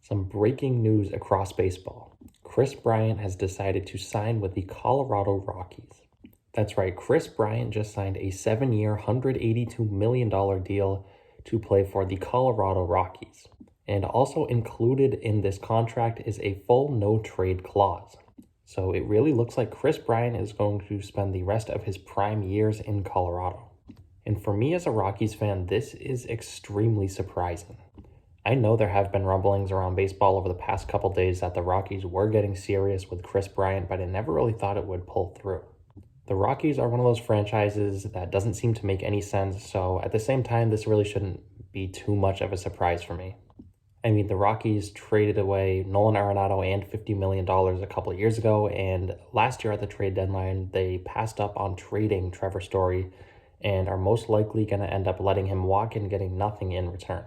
Some breaking news across baseball. Kris Bryant has decided to sign with the Colorado Rockies. That's right, Kris Bryant just signed a 7-year, $182 million deal to play for the Colorado Rockies. And also included in this contract is a full no-trade clause. So it really looks like Kris Bryant is going to spend the rest of his prime years in Colorado. And for me as a Rockies fan, this is extremely surprising. I know there have been rumblings around baseball over the past couple days that the Rockies were getting serious with Kris Bryant, but I never really thought it would pull through. The Rockies are one of those franchises that doesn't seem to make any sense, so at the same time, this really shouldn't be too much of a surprise for me. I mean, the Rockies traded away Nolan Arenado and $50 million a couple of years ago, and last year at the trade deadline, they passed up on trading Trevor Story and are most likely going to end up letting him walk and getting nothing in return.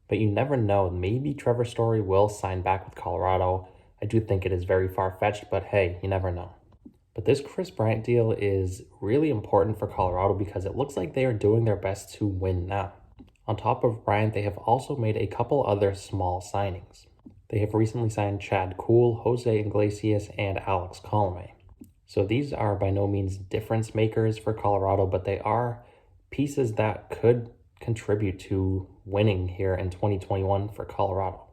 But you never know, maybe Trevor Story will sign back with Colorado. I do think it is very far-fetched, but hey, you never know. But this Kris Bryant deal is really important for Colorado because it looks like they are doing their best to win now. On top of Bryant, they have also made a couple other small signings. They have recently signed Chad Kuhl, Jose Iglesias, and Alex Colomé. So these are by no means difference makers for Colorado, but they are pieces that could contribute to winning here in 2021 for Colorado.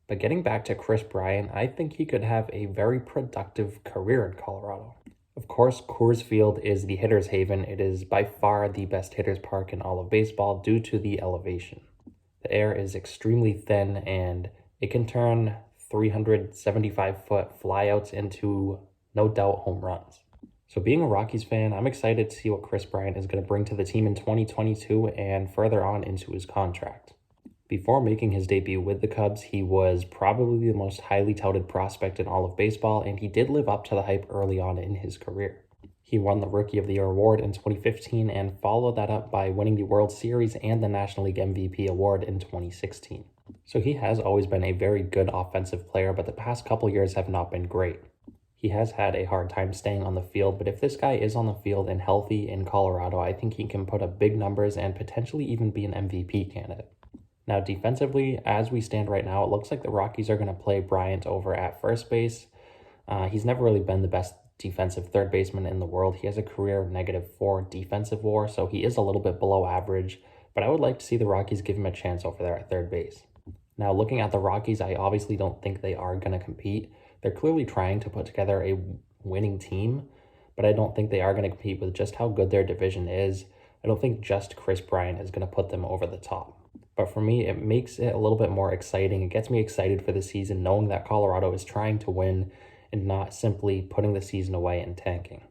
But getting back to Kris Bryant, I think he could have a very productive career in Colorado. Of course, Coors Field is the hitter's haven. It is by far the best hitter's park in all of baseball due to the elevation. The air is extremely thin and it can turn 375-foot flyouts into, no doubt, home runs. So being a Rockies fan, I'm excited to see what Kris Bryant is going to bring to the team in 2022 and further on into his contract. Before making his debut with the Cubs, he was probably the most highly touted prospect in all of baseball, and he did live up to the hype early on in his career. He won the Rookie of the Year award in 2015 and followed that up by winning the World Series and the National League MVP award in 2016. So he has always been a very good offensive player, but the past couple years have not been great. He has had a hard time staying on the field, but if this guy is on the field and healthy in Colorado, I think he can put up big numbers and potentially even be an MVP candidate. Now, defensively, as we stand right now, it looks like the Rockies are going to play Bryant over at first base. He's never really been the best defensive third baseman in the world. He has a career -4 defensive WAR, so he is a little bit below average, but I would like to see the Rockies give him a chance over there at third base. Now, looking at the Rockies, I obviously don't think they are going to compete. They're clearly trying to put together a winning team, but I don't think they are going to compete with just how good their division is. I don't think just Kris Bryant is going to put them over the top. But for me, it makes it a little bit more exciting. It gets me excited for the season, knowing that Colorado is trying to win and not simply putting the season away and tanking.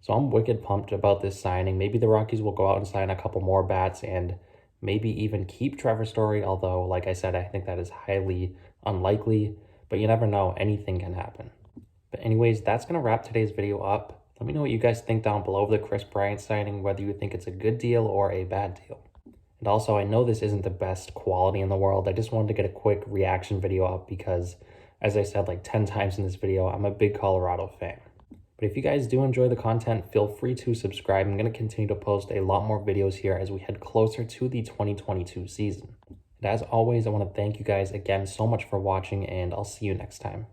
So I'm wicked pumped about this signing. Maybe the Rockies will go out and sign a couple more bats and maybe even keep Trevor Story, although, like I said, I think that is highly unlikely. But you never know, anything can happen. But anyways, that's going to wrap today's video up. Let me know what you guys think down below of the Kris Bryant signing, whether you think it's a good deal or a bad deal. And also, I know this isn't the best quality in the world. I just wanted to get a quick reaction video up because, as I said like 10 times in this video, I'm a big Colorado fan. But if you guys do enjoy the content, feel free to subscribe. I'm going to continue to post a lot more videos here as we head closer to the 2022 season. And as always, I want to thank you guys again so much for watching, and I'll see you next time.